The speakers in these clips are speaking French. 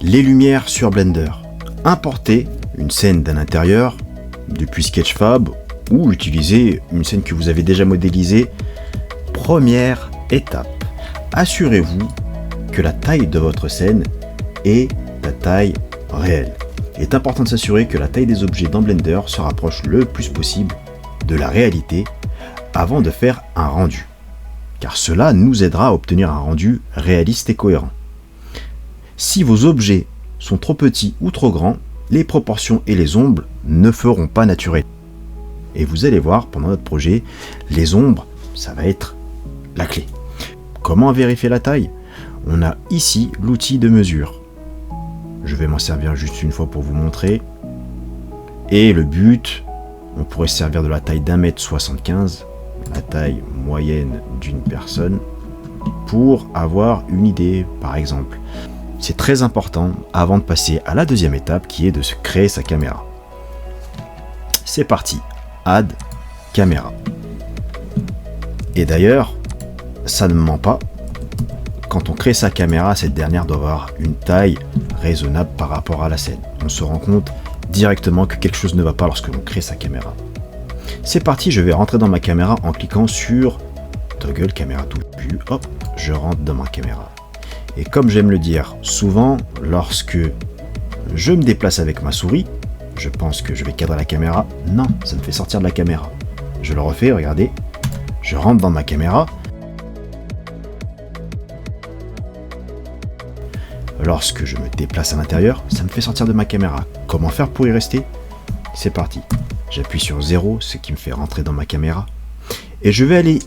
Les lumières sur Blender. Importez une scène d'un intérieur depuis Sketchfab ou utilisez une scène que vous avez déjà modélisée. Première étape, assurez-vous que la taille de votre scène est la taille réelle. Il est important de s'assurer que la taille des objets dans Blender se rapproche le plus possible de la réalité avant de faire un rendu, car cela nous aidera à obtenir un rendu réaliste et cohérent. Si vos objets sont trop petits ou trop grands, les proportions et les ombres ne feront pas naturel. Et vous allez voir pendant notre projet, les ombres, ça va être la clé. Comment vérifier la taille ? On a ici l'outil de mesure. Je vais m'en servir juste une fois pour vous montrer. Et le but, on pourrait se servir de la taille d'1,75 m, la taille moyenne d'une personne, pour avoir une idée, par exemple. C'est très important avant de passer à la deuxième étape qui est de se créer sa caméra. C'est parti, add caméra. Et d'ailleurs, ça ne ment pas. Quand on crée sa caméra, cette dernière doit avoir une taille raisonnable par rapport à la scène. On se rend compte directement que quelque chose ne va pas lorsque l'on crée sa caméra. C'est parti, je vais rentrer dans ma caméra en cliquant sur Toggle caméra to view. Hop, je rentre dans ma caméra. Et comme j'aime le dire souvent, lorsque je me déplace avec ma souris, je pense que je vais cadrer la caméra. Non, ça me fait sortir de la caméra. Je le refais, regardez. Je rentre dans ma caméra. Lorsque je me déplace à l'intérieur, ça me fait sortir de ma caméra. Comment faire pour y rester ? C'est parti. J'appuie sur 0, ce qui me fait rentrer dans ma caméra. Et je vais aller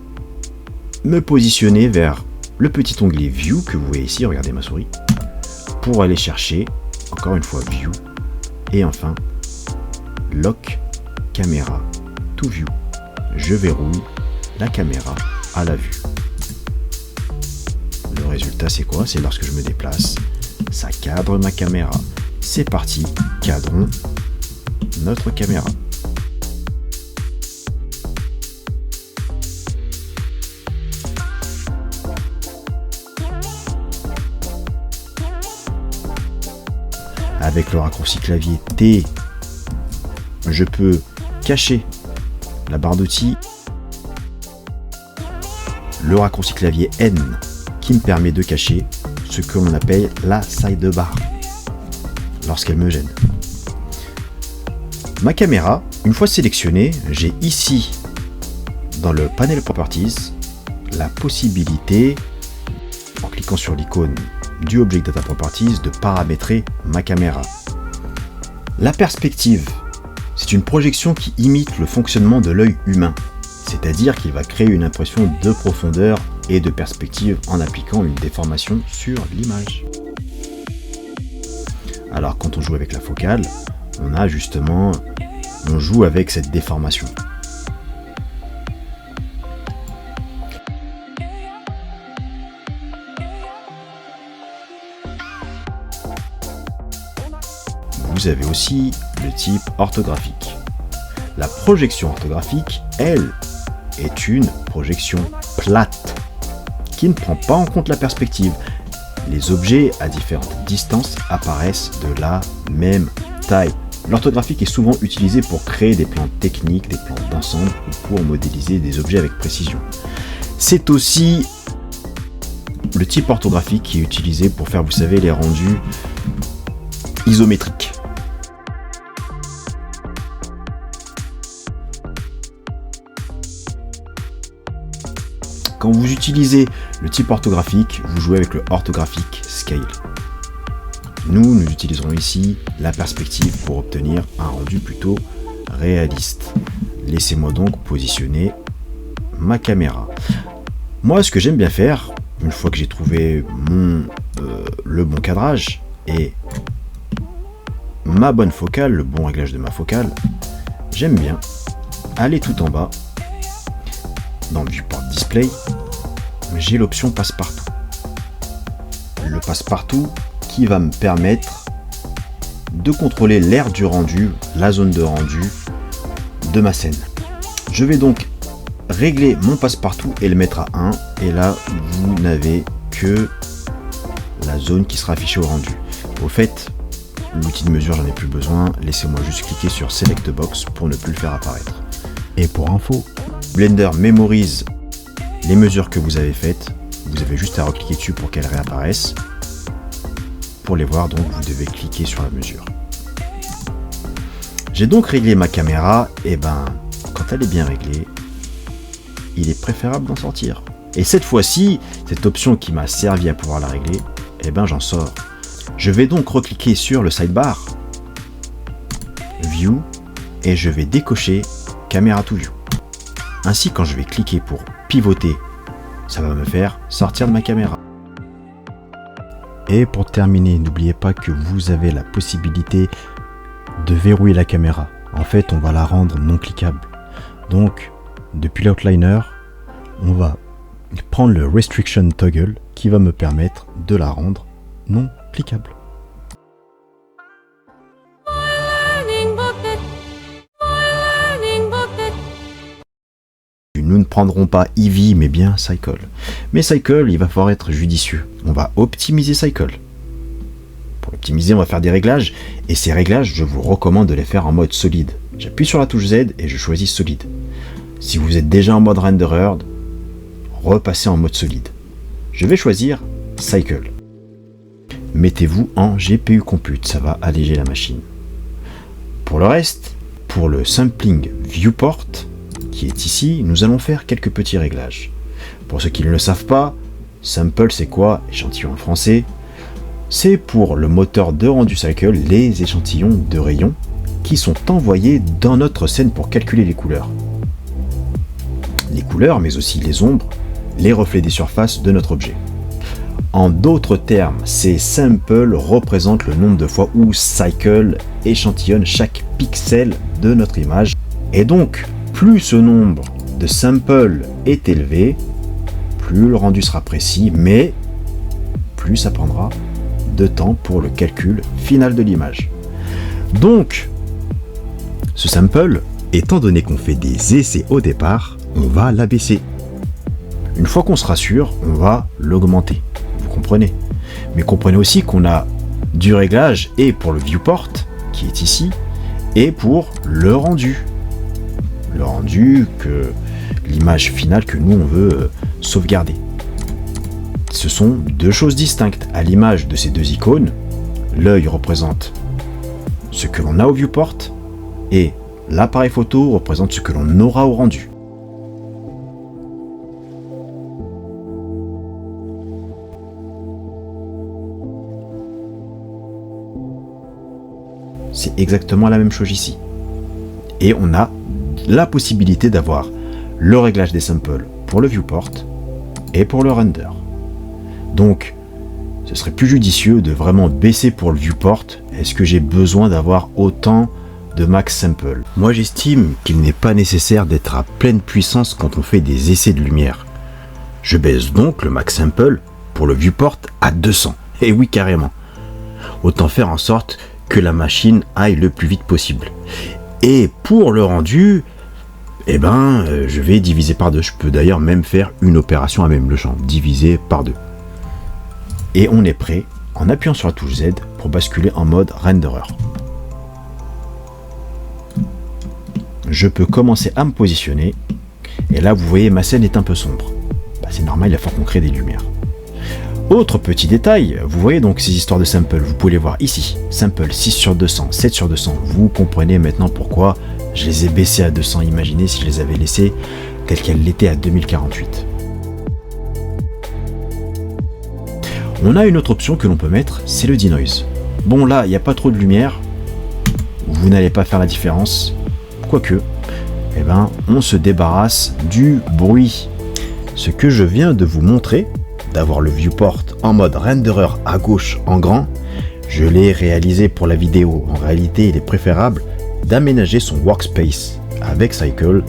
me positionner vers le petit onglet View que vous voyez ici, regardez ma souris, pour aller chercher, encore une fois, View, et enfin, Lock Caméra to View. Je verrouille la caméra à la vue. Le résultat, c'est quoi ? C'est lorsque je me déplace, ça cadre ma caméra. C'est parti, cadrons notre caméra. Avec le raccourci clavier T, je peux cacher la barre d'outils. Le raccourci clavier N qui me permet de cacher ce que l'on appelle la sidebar lorsqu'elle me gêne. Ma caméra, une fois sélectionnée, j'ai ici dans le panel Properties la possibilité, en cliquant sur l'icône du Object Data Properties, de paramétrer ma caméra. La perspective, c'est une projection qui imite le fonctionnement de l'œil humain, c'est-à-dire qu'il va créer une impression de profondeur et de perspective en appliquant une déformation sur l'image. Alors quand on joue avec la focale, on joue avec cette déformation. Vous avez aussi le type orthographique. La projection orthographique, elle, est une projection plate qui ne prend pas en compte la perspective. Les objets à différentes distances apparaissent de la même taille. L'orthographique est souvent utilisée pour créer des plans techniques, des plans d'ensemble ou pour modéliser des objets avec précision. C'est aussi le type orthographique qui est utilisé pour faire, vous savez, les rendus isométriques. Quand vous utilisez le type orthographique, vous jouez avec le orthographic scale. Nous utiliserons ici la perspective pour obtenir un rendu plutôt réaliste. Laissez-moi donc positionner ma caméra. Moi, ce que j'aime bien faire, une fois que j'ai trouvé le bon cadrage et ma bonne focale, le bon réglage de ma focale, j'aime bien aller tout en bas dans le viewport display, j'ai l'option passe-partout. Le passe-partout qui va me permettre de contrôler l'aire du rendu, la zone de rendu de ma scène. Je vais donc régler mon passe-partout et le mettre à 1, et là vous n'avez que la zone qui sera affichée au rendu. Au fait, l'outil de mesure, j'en ai plus besoin. Laissez-moi juste cliquer sur Select Box pour ne plus le faire apparaître. Et pour info, Blender mémorise les mesures que vous avez faites. Vous avez juste à recliquer dessus pour qu'elles réapparaissent. Pour les voir, donc, vous devez cliquer sur la mesure. J'ai donc réglé ma caméra. Et quand elle est bien réglée, il est préférable d'en sortir. Et cette fois-ci, cette option qui m'a servi à pouvoir la régler, j'en sors. Je vais donc recliquer sur le sidebar, View, et je vais décocher Camera to View. Ainsi, quand je vais cliquer pour pivoter, ça va me faire sortir de ma caméra. Et pour terminer, n'oubliez pas que vous avez la possibilité de verrouiller la caméra. En fait, on va la rendre non cliquable. Donc, depuis l'outliner, on va prendre le Restriction Toggle qui va me permettre de la rendre non cliquable. Nous ne prendrons pas Eevee mais bien Cycle. Mais Cycle, il va falloir être judicieux. On va optimiser Cycle. Pour l'optimiser, on va faire des réglages. Et ces réglages, je vous recommande de les faire en mode solide. J'appuie sur la touche Z et je choisis solide. Si vous êtes déjà en mode rendered, repassez en mode solide. Je vais choisir Cycle. Mettez-vous en GPU Compute, ça va alléger la machine. Pour le reste, pour le Sampling Viewport, qui est ici, nous allons faire quelques petits réglages. Pour ceux qui ne le savent pas, Sample c'est quoi? Échantillon en français. C'est pour le moteur de rendu Cycle, les échantillons de rayons qui sont envoyés dans notre scène pour calculer les couleurs. Les couleurs, mais aussi les ombres, les reflets des surfaces de notre objet. En d'autres termes, ces samples représentent le nombre de fois où Cycle échantillonne chaque pixel de notre image. Et donc, plus ce nombre de samples est élevé, plus le rendu sera précis, mais plus ça prendra de temps pour le calcul final de l'image. Donc, ce sample, étant donné qu'on fait des essais au départ, on va l'abaisser. Une fois qu'on sera sûr, on va l'augmenter. Vous comprenez? Mais comprenez aussi qu'on a du réglage et pour le viewport, qui est ici, et pour le rendu. Le rendu que l'image finale que nous on veut sauvegarder. Ce sont deux choses distinctes. À l'image de ces deux icônes, l'œil représente ce que l'on a au viewport et l'appareil photo représente ce que l'on aura au rendu. C'est exactement la même chose ici. Et on a la possibilité d'avoir le réglage des samples pour le viewport et pour le render. Donc, ce serait plus judicieux de vraiment baisser pour le viewport. Est-ce que j'ai besoin d'avoir autant de max sample? Moi, j'estime qu'il n'est pas nécessaire d'être à pleine puissance quand on fait des essais de lumière. Je baisse donc le max sample pour le viewport à 200. Et oui, carrément. Autant faire en sorte que la machine aille le plus vite possible. Et pour le rendu, je vais diviser par 2. Je peux d'ailleurs même faire une opération à même le champ, diviser par 2. Et on est prêt, en appuyant sur la touche Z, pour basculer en mode renderer. Je peux commencer à me positionner, et là vous voyez ma scène est un peu sombre. C'est normal, il va falloir qu'on crée des lumières. Autre petit détail, vous voyez donc ces histoires de samples, vous pouvez les voir ici. Sample 6 sur 200, 7 sur 200, vous comprenez maintenant pourquoi je les ai baissés à 200. Imaginez si je les avais laissés telles qu'elles l'étaient à 2048. On a une autre option que l'on peut mettre, c'est le denoise. Bon là, il n'y a pas trop de lumière, vous n'allez pas faire la différence, quoique, on se débarrasse du bruit. Ce que je viens de vous montrer, d'avoir le viewport en mode renderer à gauche en grand, je l'ai réalisé pour la vidéo. En réalité, il est préférable d'aménager son workspace avec Cycle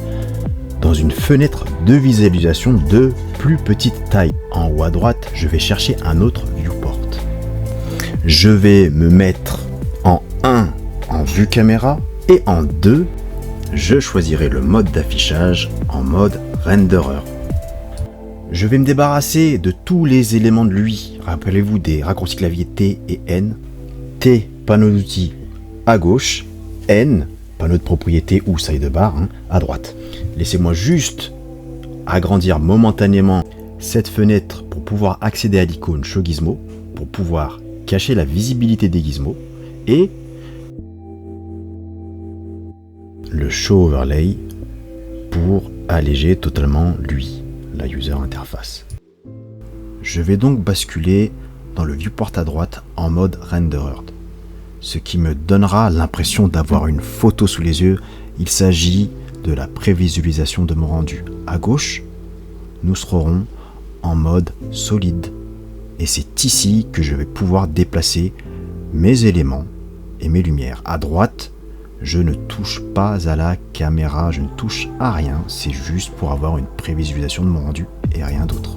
dans une fenêtre de visualisation de plus petite taille. En haut à droite, je vais chercher un autre viewport. Je vais me mettre en 1 en vue caméra et en 2, je choisirai le mode d'affichage en mode renderer. Je vais me débarrasser de tous les éléments de l'UI. Rappelez-vous des raccourcis clavier T et N. T, panneau d'outils à gauche, N, panneau de propriété ou sidebar à droite. Laissez-moi juste agrandir momentanément cette fenêtre pour pouvoir accéder à l'icône Show Gizmo, pour pouvoir cacher la visibilité des gizmos, et le Show Overlay pour alléger totalement l'UI, la User Interface. Je vais donc basculer dans le viewport à droite en mode Rendered, ce qui me donnera l'impression d'avoir une photo sous les yeux. Il s'agit de la prévisualisation de mon rendu. À gauche, nous serons en mode solide, et c'est ici que je vais pouvoir déplacer mes éléments et mes lumières. À droite, je ne touche pas à la caméra, je ne touche à rien, c'est juste pour avoir une prévisualisation de mon rendu et rien d'autre.